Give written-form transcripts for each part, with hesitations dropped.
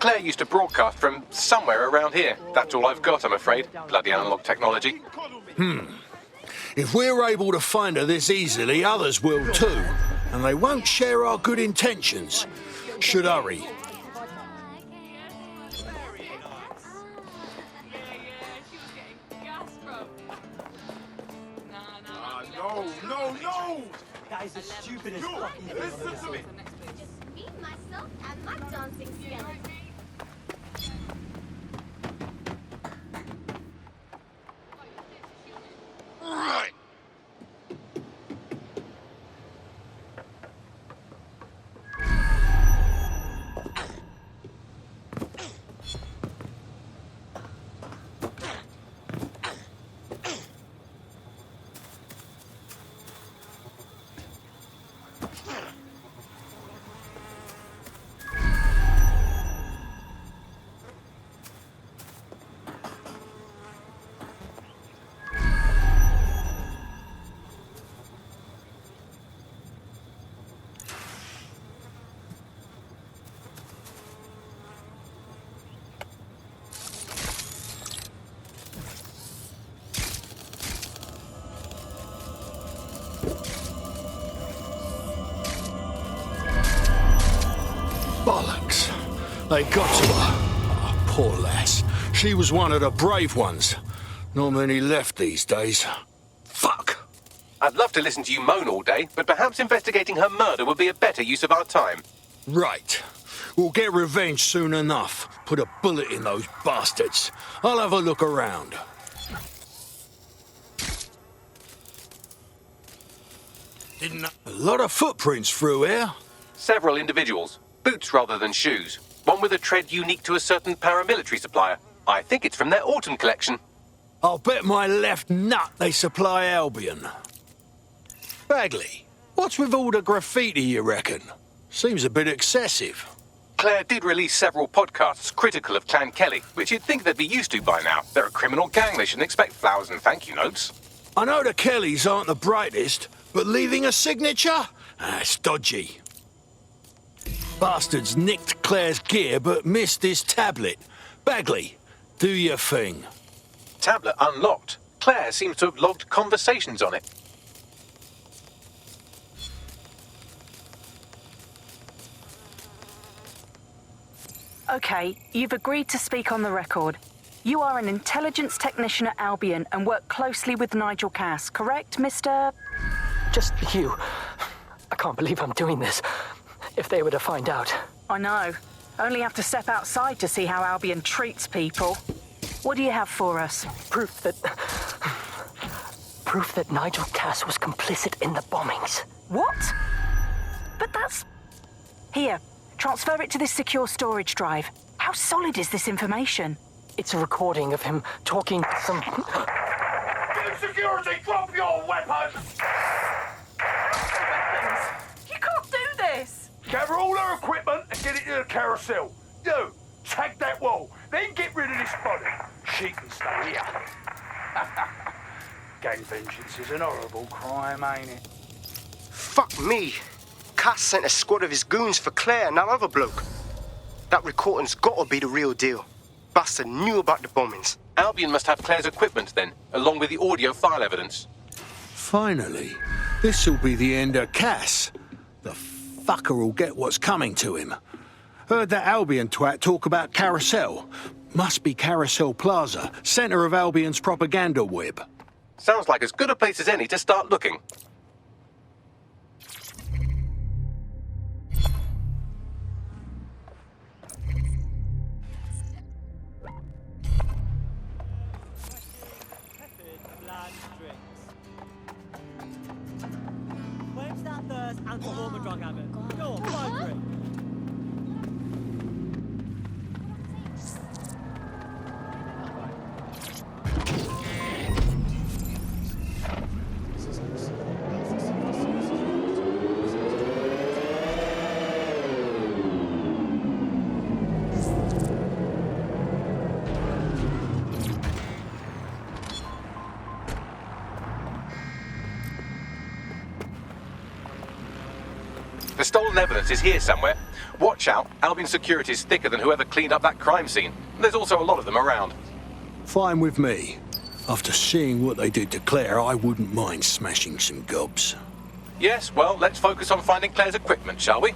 Claire used to broadcast from somewhere around here. That's all I've got, I'm afraid. Bloody analog technology. If we're able to find her this easily, others will too. And they won't share our good intentions. Should hurry. No! Guys are stupid as fucking Listen to me! Just me, myself, and my dancing skeleton. Right! Bollocks. They got to her. Oh, poor lass. She was one of the brave ones. Not many left these days. Fuck. I'd love to listen to you moan all day, but perhaps investigating her murder would be a better use of our time. Right. We'll get revenge soon enough. Put a bullet in those bastards. I'll have a look around. A lot of footprints through here. Several individuals. Boots rather than shoes. One with a tread unique to a certain paramilitary supplier. I think it's from their autumn collection. I'll bet my left nut they supply Albion. Bagley, what's with all the graffiti, you reckon? Seems a bit excessive. Claire did release several podcasts critical of Clan Kelly, which you'd think they'd be used to by now. They're a criminal gang, they shouldn't expect flowers and thank you notes. I know the Kellys aren't the brightest, but leaving a signature? That's dodgy. Bastards nicked Claire's gear but missed his tablet. Bagley, do your thing. Tablet unlocked. Claire seems to have logged conversations on it. Okay, you've agreed to speak on the record. You are an intelligence technician at Albion and work closely with Nigel Cass, correct, Mr...? Just you. I can't believe I'm doing this. If they were to find out. I know. Only have to step outside to see how Albion treats people. What do you have for us? Proof that Nigel Cass was complicit in the bombings. What? But that's... Here, transfer it to this secure storage drive. How solid is this information? It's a recording of him talking to some... Security, drop your weapons! You can't do this! Gather all her equipment and get it to the carousel. You, tag that wall, then get rid of this body. She can stay here. Gang vengeance is an horrible crime, ain't it? Fuck me. Cass sent a squad of his goons for Claire and that other bloke. That recording's gotta be the real deal. Bastard knew about the bombings. Albion must have Claire's equipment then, along with the audio file evidence. Finally, this'll be the end of Cass. The fucker will get what's coming to him. Heard that Albion twat talk about Carousel. Must be Carousel Plaza, centre of Albion's propaganda web. Sounds like as good a place as any to start looking. Quench that thirst and perform a drug habit. Go on, fly for it. The stolen evidence is here somewhere. Watch out, Albion security's thicker than whoever cleaned up that crime scene. There's also a lot of them around. Fine with me. After seeing what they did to Claire, I wouldn't mind smashing some gobs. Yes, well, let's focus on finding Claire's equipment, shall we?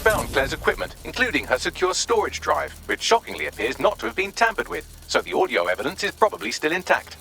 Found Claire's equipment, including her secure storage drive, which shockingly appears not to have been tampered with, so the audio evidence is probably still intact.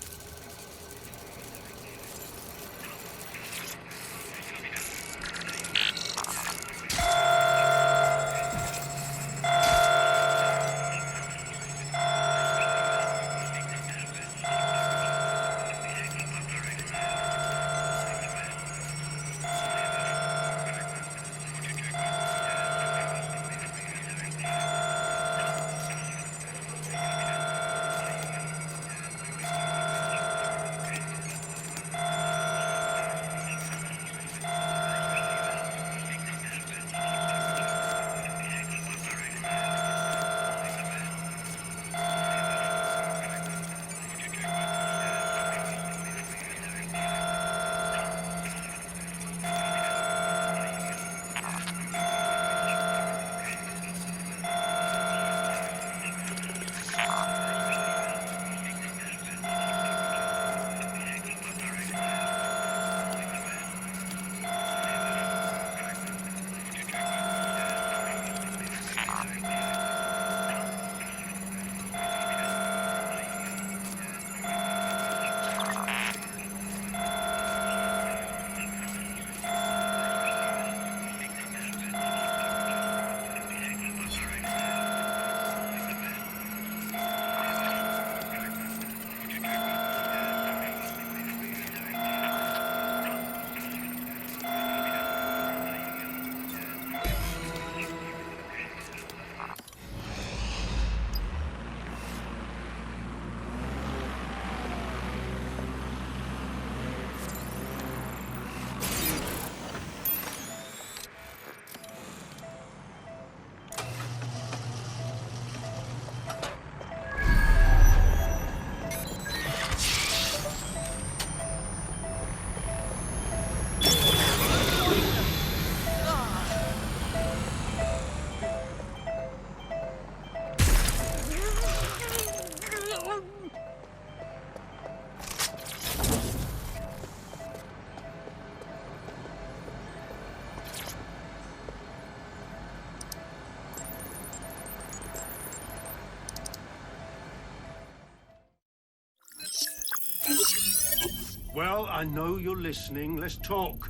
Well, I know you're listening. Let's talk.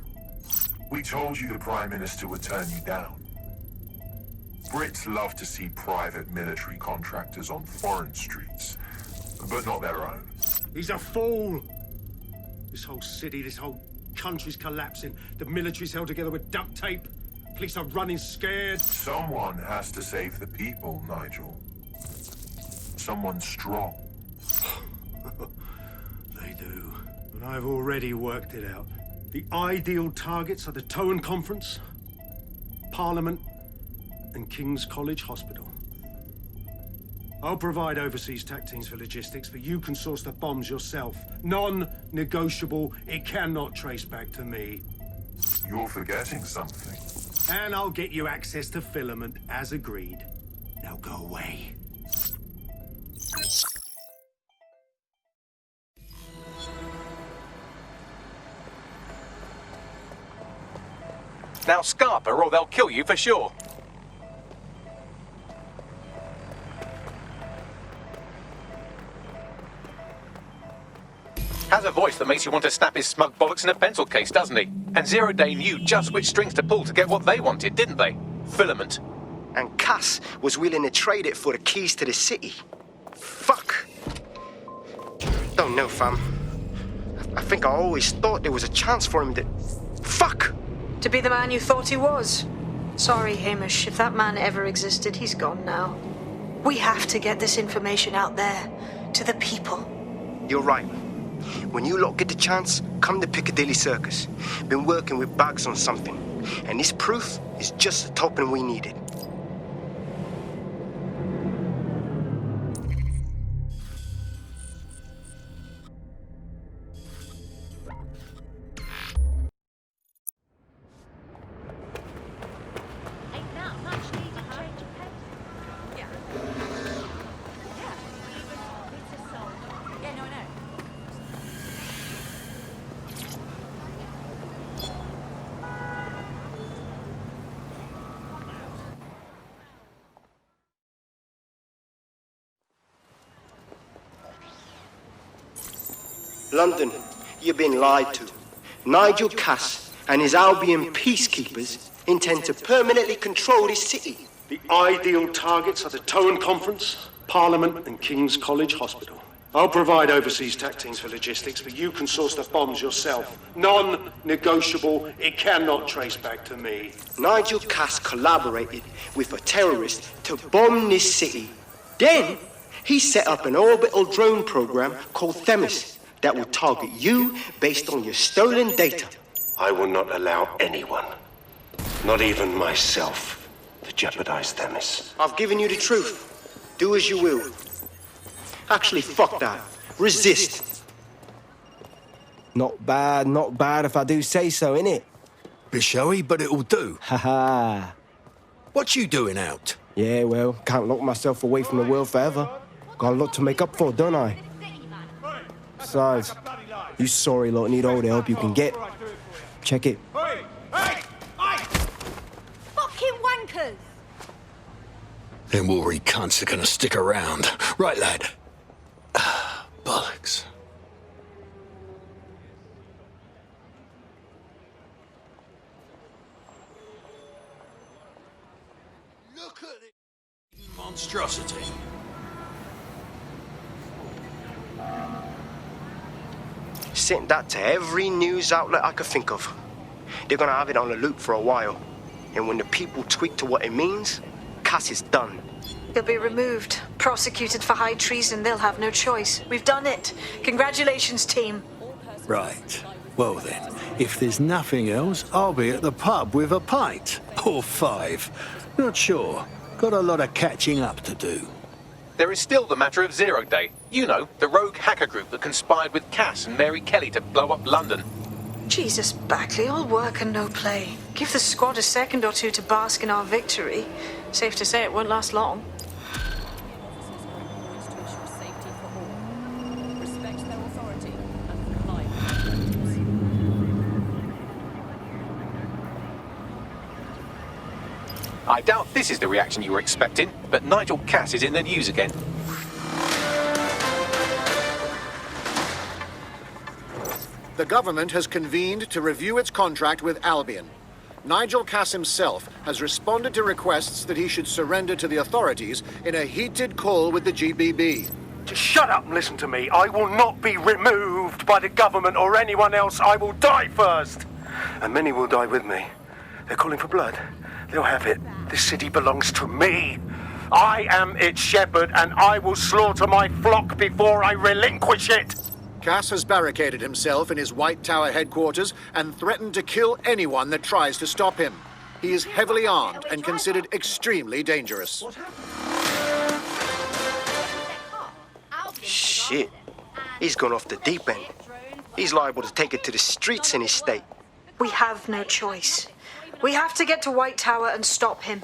We told you the Prime Minister would turn you down. Brits love to see private military contractors on foreign streets, but not their own. He's a fool. This whole city, this whole country's collapsing. The military's held together with duct tape. Police are running scared. Someone has to save the people, Nigel. Someone strong. They do. But I've already worked it out. The ideal targets are the Towan Conference, Parliament, and King's College Hospital. I'll provide overseas tech teams for logistics, but you can source the bombs yourself. Non-negotiable. It cannot trace back to me. You're forgetting something. And I'll get you access to filament, as agreed. Now go away. Now scarper or they'll kill you for sure. Has a voice that makes you want to snap his smug bollocks in a pencil case, doesn't he? And Zero Day knew just which strings to pull to get what they wanted, didn't they? Filament. And Cass was willing to trade it for the keys to the city. Fuck. Don't know, fam. I think I always thought there was a chance for him to... Fuck! To be the man you thought he was. Sorry, Hamish. If that man ever existed, he's gone now. We have to get this information out there, to the people. You're right. When you lot get the chance, come to Piccadilly Circus. Been working with Bags on something. And this proof is just the token we needed. London, you've been lied to. Nigel Cass and his Albion peacekeepers intend to permanently control this city. The ideal targets are the Towan Conference, Parliament, and King's College Hospital. I'll provide overseas tech teams for logistics, but you can source the bombs yourself. Non-negotiable. It cannot trace back to me. Nigel Cass collaborated with a terrorist to bomb this city. Then, he set up an orbital drone program called Themis that will target you based on your stolen data. I will not allow anyone, not even myself, to jeopardize Themis. I've given you the truth. Do as you will. Actually, fuck that. Resist. Not bad if I do say so, innit? Bit showy, but it'll do. Haha. What you doing out? Yeah, well, can't lock myself away from the world forever. Got a lot to make up for, don't I? Besides, you sorry lot need all the help you can get. Check it. Fucking wankers! Them worry cunts are gonna stick around. Right, lad? Bollocks. Look at it. Monstrosity. Sent that to every news outlet I could think of. They're gonna have it on the loop for a while. And when the people tweak to what it means, Cass is done. He'll be removed, prosecuted for high treason. They'll have no choice. We've done it. Congratulations, team. Right. Well then, if there's nothing else, I'll be at the pub with a pint. Or 5. Not sure. Got a lot of catching up to do. There is still the matter of Zero Day. You know, the rogue hacker group that conspired with Cass and Mary Kelly to blow up London. Jesus, Bagley, all work and no play. Give the squad a second or two to bask in our victory. Safe to say it won't last long. I doubt this is the reaction you were expecting, but Nigel Cass is in the news again. The government has convened to review its contract with Albion. Nigel Cass himself has responded to requests that he should surrender to the authorities in a heated call with the GBB. Just shut up and listen to me. I will not be removed by the government or anyone else. I will die first. And many will die with me. They're calling for blood. They'll have it. This city belongs to me. I am its shepherd, and I will slaughter my flock before I relinquish it. Cass has barricaded himself in his White Tower headquarters and threatened to kill anyone that tries to stop him. He is heavily armed and considered extremely dangerous. Shit. He's gone off the deep end. He's liable to take it to the streets in his state. We have no choice. We have to get to White Tower and stop him.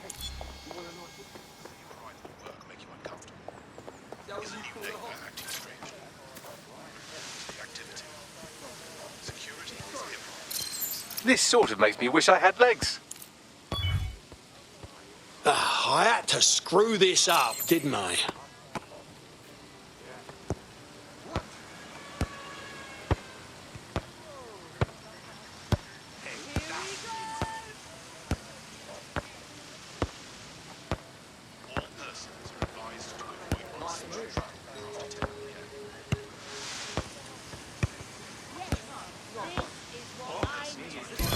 This sort of makes me wish I had legs. I had to screw this up, didn't I?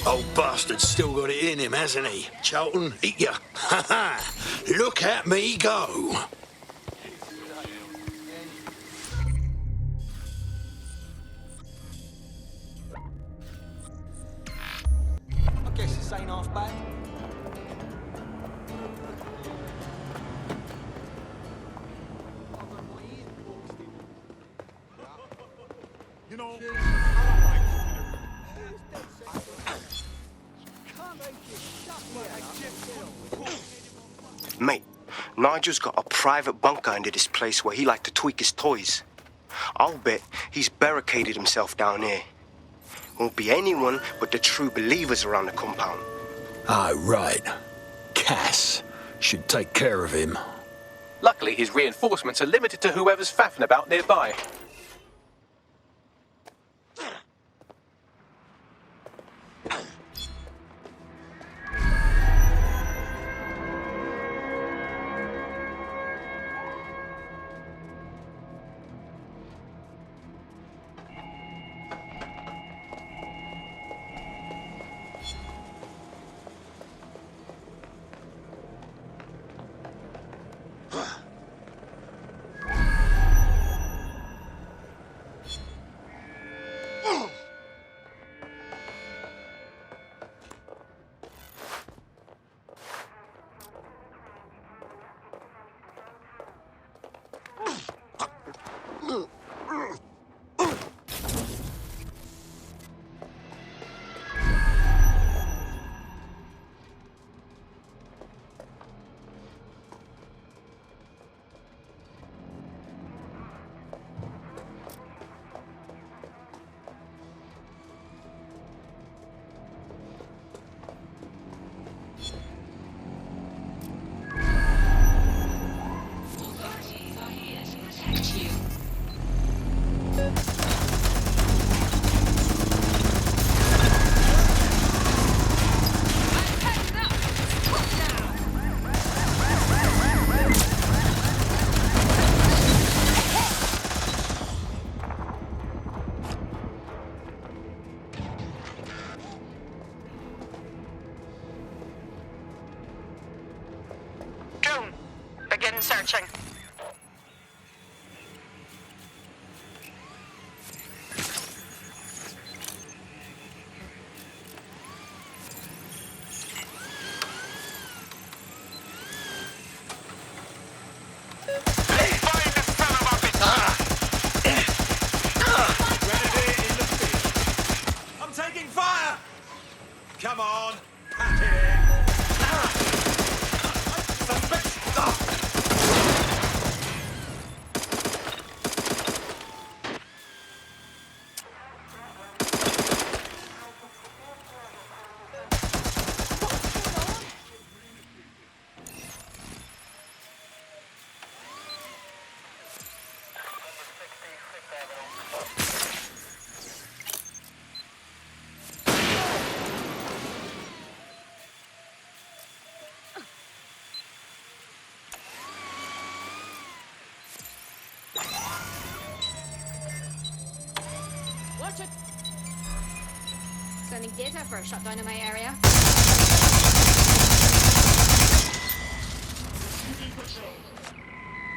Old bastard's still got it in him, hasn't he? Charlton, eat ya. Ha ha! Look at me go! I guess this ain't half bad. You know, Mate, Nigel's got a private bunker under this place where he like to tweak his toys. I'll bet he's barricaded himself down here. Won't be anyone but the true believers around the compound. Oh, right. Cass should take care of him. Luckily, his reinforcements are limited to whoever's faffing about nearby. Begin searching. I'm taking fire! Come on, pat it in. Suspect. sending data for a shutdown in my area.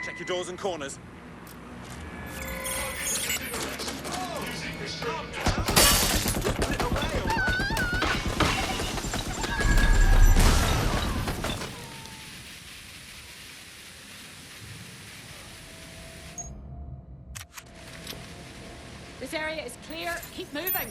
Check your doors and corners. This area is clear. Keep moving.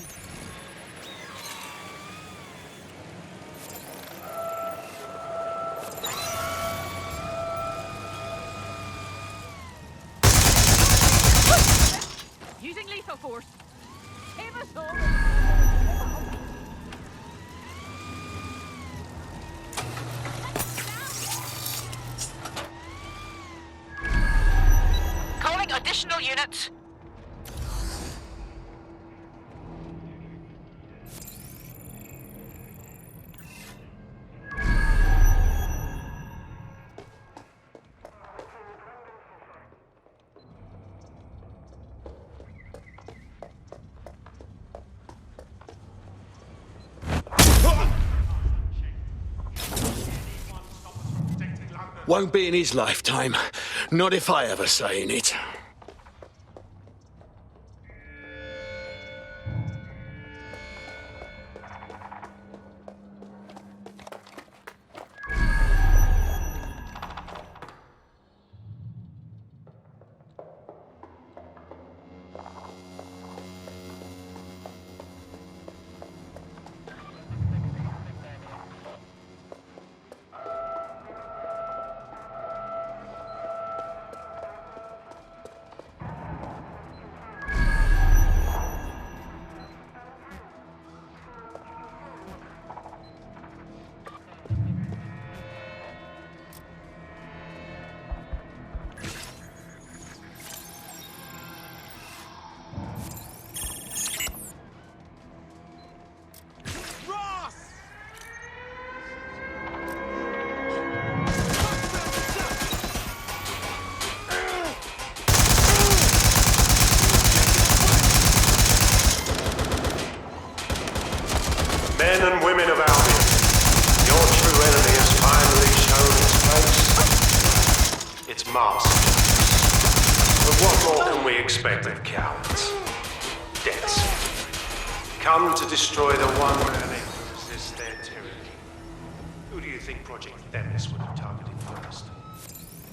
Using lethal force. Save us all. Calling additional units. Won't be in his lifetime. Not if I ever say in it. Men and women of Albion, your true enemy has finally shown its face. It's masked. But what more can we expect of cowards? DedSec. Come to destroy the one man able to resist their tyranny. Who do you think Project Themis would have targeted first?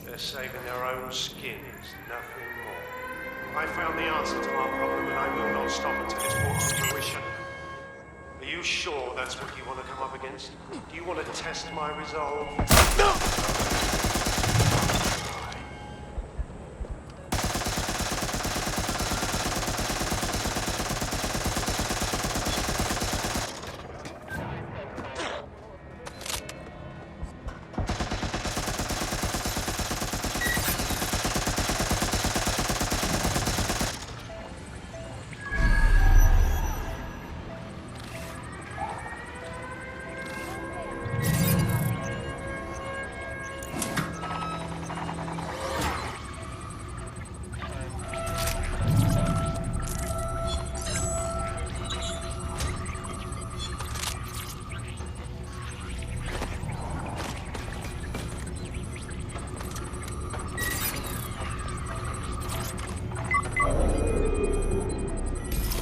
They're saving their own skins, nothing more. I found the answer to our problem, and I will not stop until it's brought to fruition. Are you sure that's what you want to come up against? Do you want to test my resolve? No!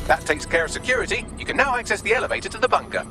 That takes care of security. You can now access the elevator to the bunker.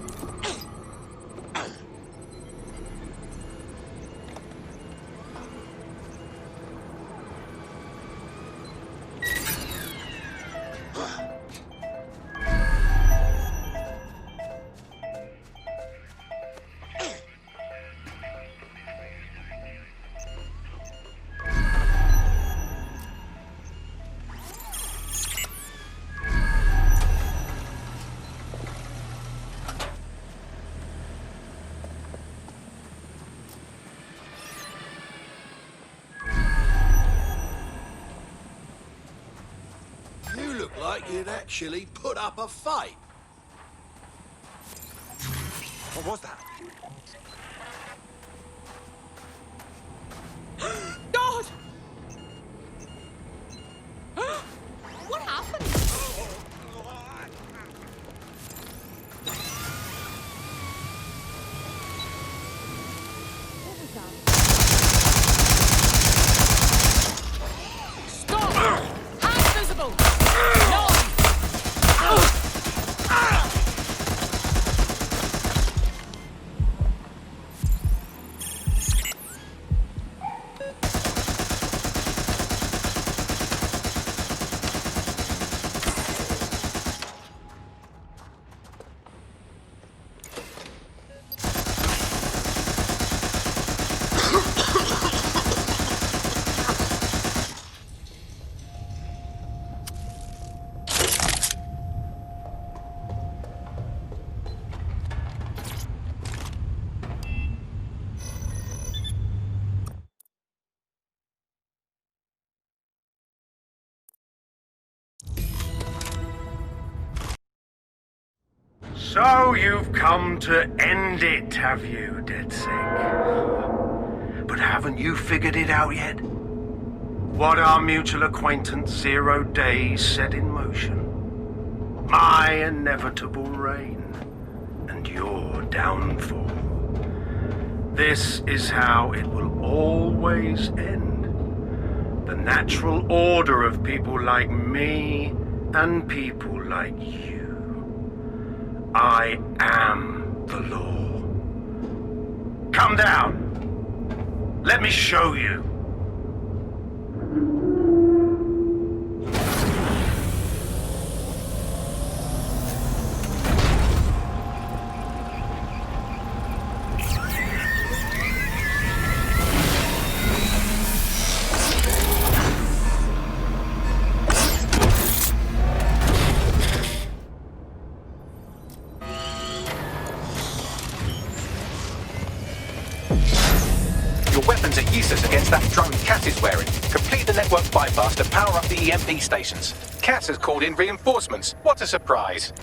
Like you'd actually put up a fight. What was that? God! What happened? So you've come to end it, have you, DedSec? But haven't you figured it out yet? What our mutual acquaintance 0 Days set in motion? My inevitable reign and your downfall. This is how it will always end. The natural order of people like me and people like you. I am the law. Come down. Let me show you. Against that drone Cass is wearing. Complete the network bypass to power up the EMP stations. Cass has called in reinforcements. What a surprise.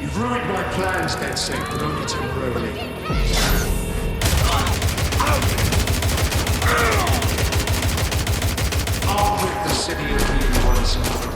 You've ruined my plans, DedSec, but only temporarily. I'll rid the city of you once and for all.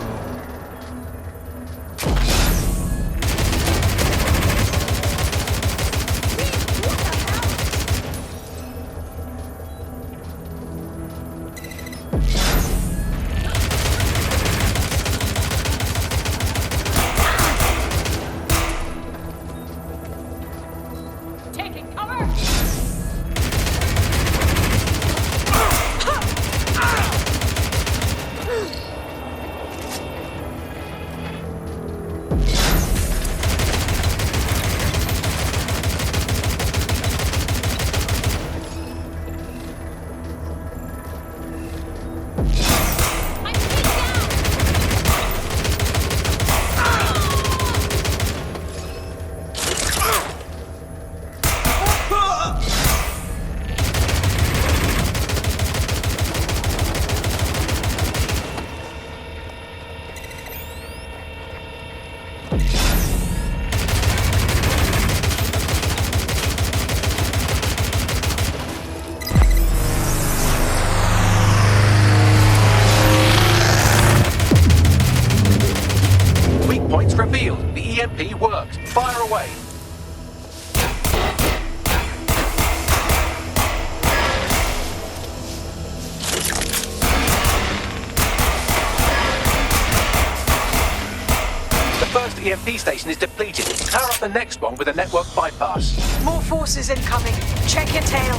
EMP worked. Fire away. The first EMP station is depleted. Power up the next one with a network bypass. More forces incoming. Check your tail.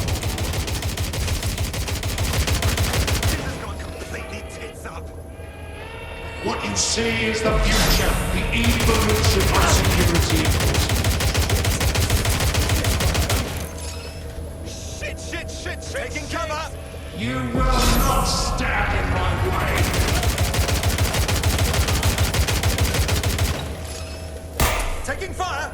What you see is the future, the evolution of security enforcement. Shit! Taking cover! You will not stand in my way! Taking fire!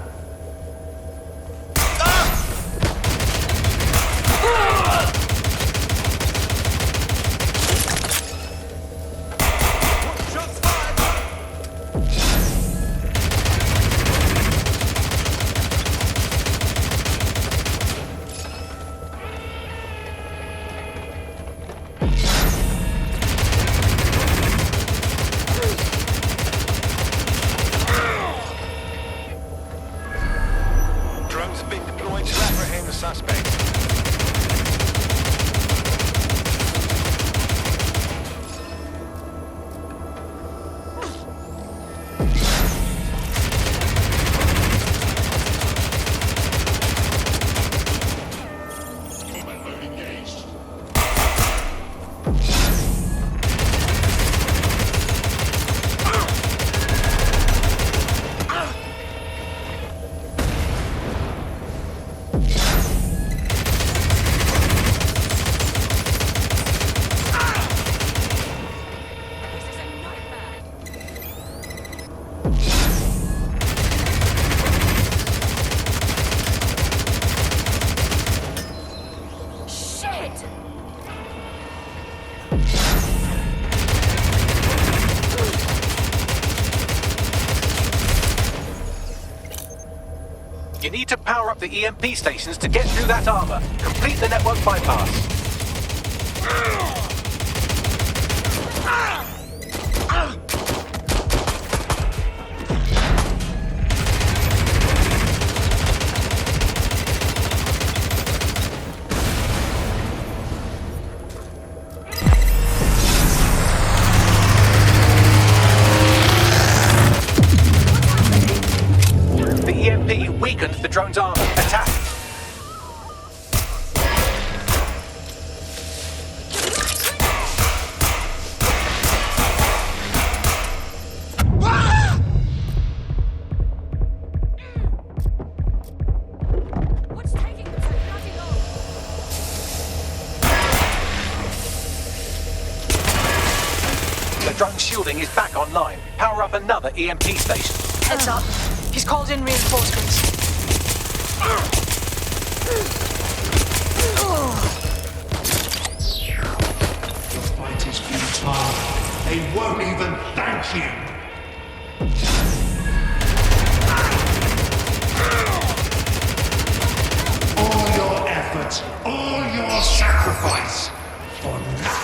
need to power up the EMP stations to get through that armor. Complete the network bypass. The EMP weakened the drone's armor. Attack! The drone's shielding is back online. Power up another EMP station. Heads up. He's called in reinforcements. Your fight is futile. They won't even thank you. All your efforts, all your sacrifice, for nothing.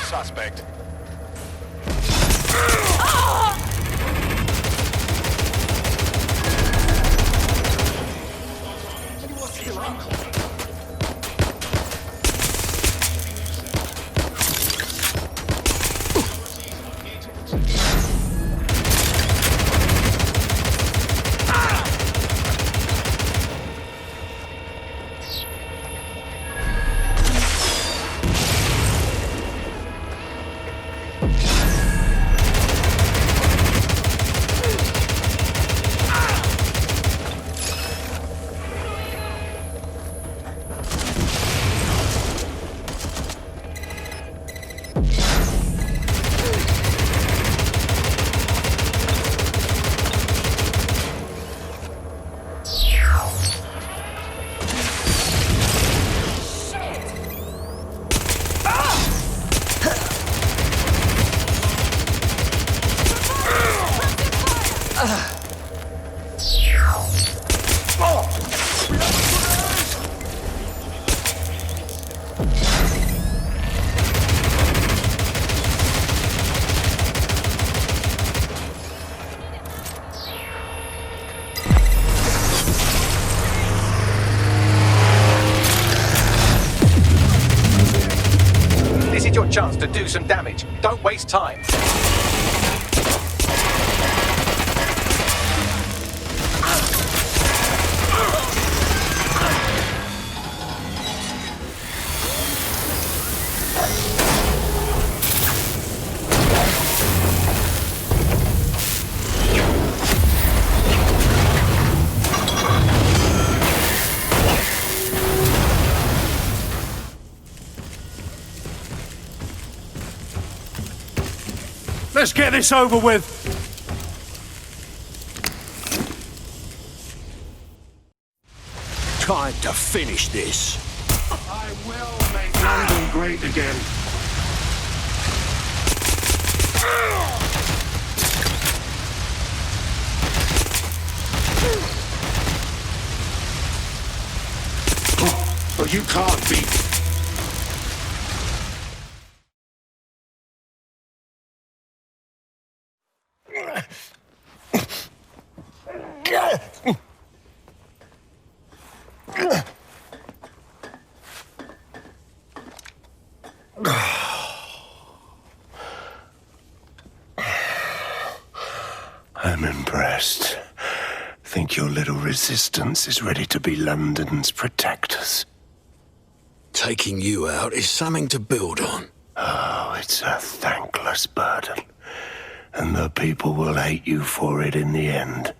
Suspect. This is your chance to do some damage. Don't waste time. Let's get this over with. Time to finish this. I will make London great again. But you can't beat. I'm impressed. Think your little resistance is ready to be London's protectors. taking you out is something to build on. Oh, it's a thankless burden. And the people will hate you for it in the end.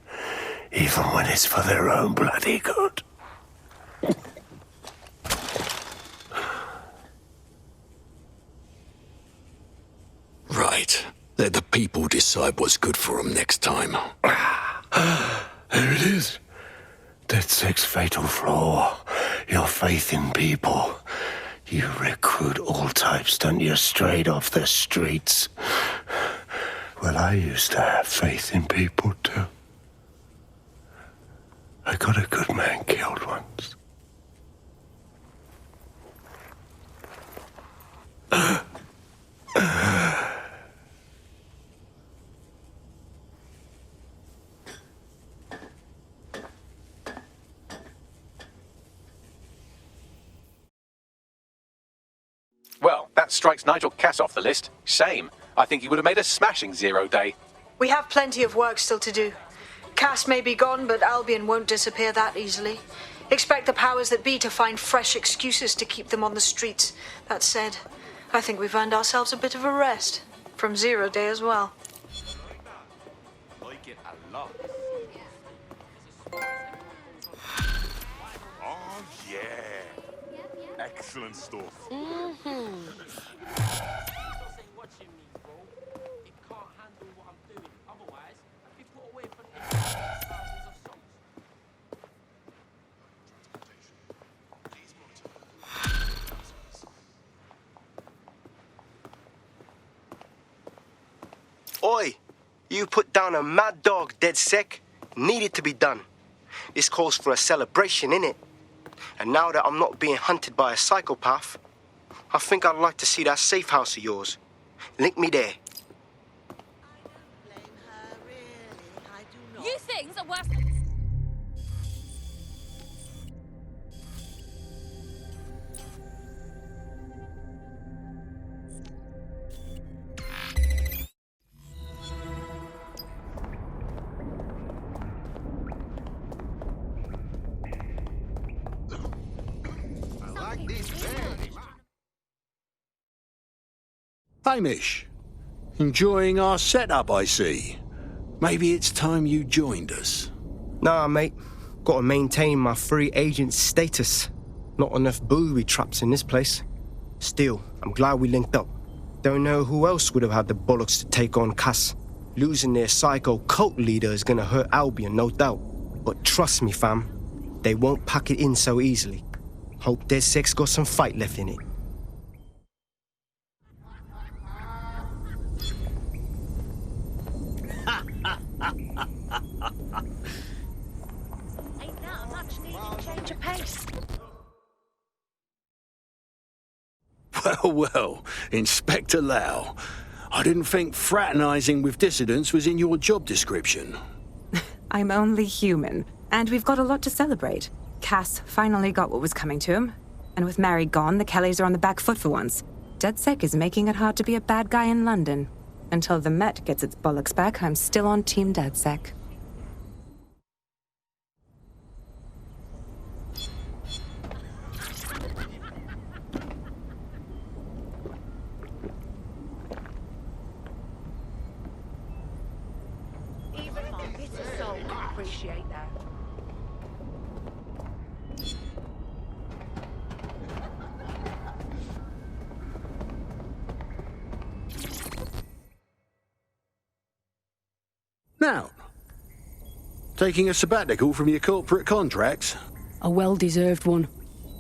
Even when it's for their own bloody good. Right. Let the people decide what's good for them next time. There it is. DedSec's fatal flaw. Your faith in people. You recruit all types, don't you, straight off the streets. Well, I used to have faith in people, too. I got a good man killed once. Well, that strikes Nigel Cass off the list. Shame. I think he would have made a smashing 0 day. We have plenty of work still to do. Cass may be gone, but Albion won't disappear that easily. Expect the powers that be to find fresh excuses to keep them on the streets. That said, I think we've earned ourselves a bit of a rest. From 0 day as well. Like it a lot. Oh, yeah. Excellent stuff. Oi! You put down a mad dog, DedSec. Needed to be done. This calls for a celebration, innit? And now that I'm not being hunted by a psychopath, I think I'd like to see that safe house of yours. Link me there. You things are worse. Hamish, enjoying our setup, I see. Maybe it's time you joined us. Nah, mate. Gotta maintain my free agent status. Not enough booby traps in this place. Still, I'm glad we linked up. Don't know who else would have had the bollocks to take on Cass. Losing their psycho cult leader is gonna hurt Albion, no doubt. But trust me, fam, they won't pack it in so easily. Hope DedSec's got some fight left in it. Ain't that a much needed change of pace? Well, Inspector Lau. I didn't think fraternizing with dissidents was in your job description. I'm only human, and we've got a lot to celebrate. Cass finally got what was coming to him, and with Mary gone, the Kellys are on the back foot for once. DedSec is making it hard to be a bad guy in London. Until the Met gets its bollocks back, I'm still on Team DedSec. Even my bitter soul can appreciate that. Now, taking a sabbatical from your corporate contracts? A well-deserved one.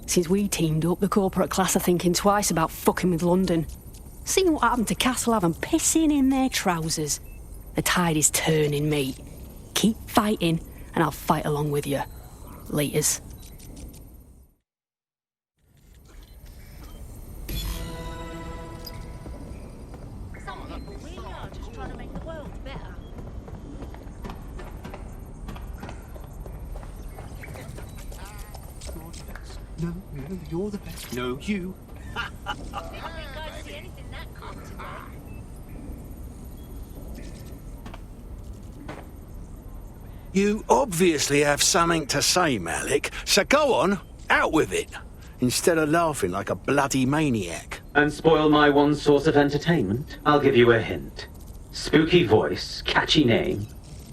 Since we teamed up, the corporate class are thinking twice about fucking with London. Seeing what happened to Castle and pissing in their trousers. The tide is turning, mate. Keep fighting, and I'll fight along with you. Laters. Some people really are just trying to make the world better. No, you're the best. No, you. I think I'd see anything that common today. You obviously have something to say, Malik, so go on, out with it. instead of laughing like a bloody maniac. And spoil my one source of entertainment? I'll give you a hint. Spooky voice, catchy name,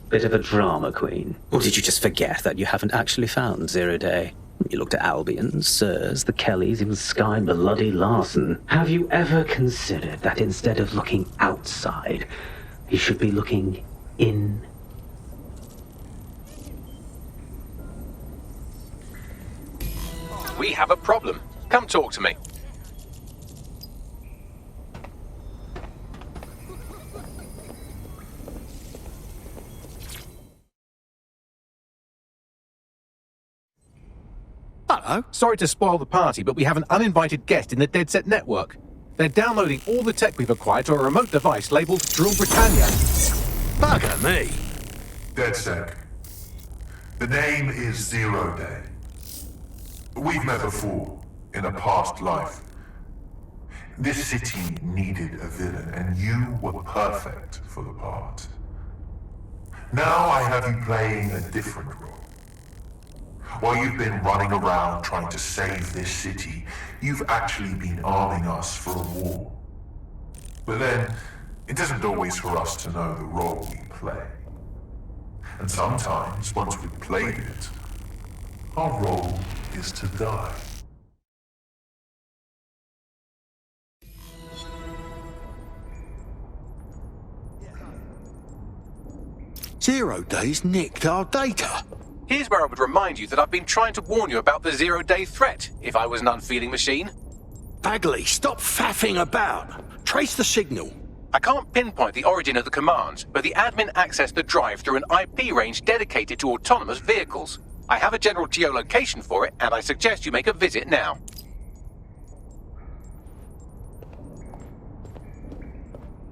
bit of a drama queen. Or did you just forget that you haven't actually found Zero Day? You looked at Albion, Sirs, the Kellys, even Sky Bloody Larson. Have you ever considered that instead of looking outside, you should be looking in? We have a problem. Come talk to me. Hello. Sorry to spoil the party, but we have an uninvited guest in the DedSec network. They're downloading all the tech we've acquired to a remote device labeled Drill Britannia. Bugger me. DedSec. The name is Zero Day. We've met before, in a past life. This city needed a villain, and you were perfect for the part. Now I have you playing a different role. While you've been running around trying to save this city, you've actually been arming us for a war. But then, it isn't always for us to know the role we play. And sometimes, once we've played it, our role is to die. Zero Day's nicked our data. Here's where I would remind you that I've been trying to warn you about the zero-day threat, if I was an unfeeling machine. Bagley, stop faffing about. Trace the signal. I can't pinpoint the origin of the command, but the admin accessed the drive through an IP range dedicated to autonomous vehicles. I have a general geolocation for it, and I suggest you make a visit now.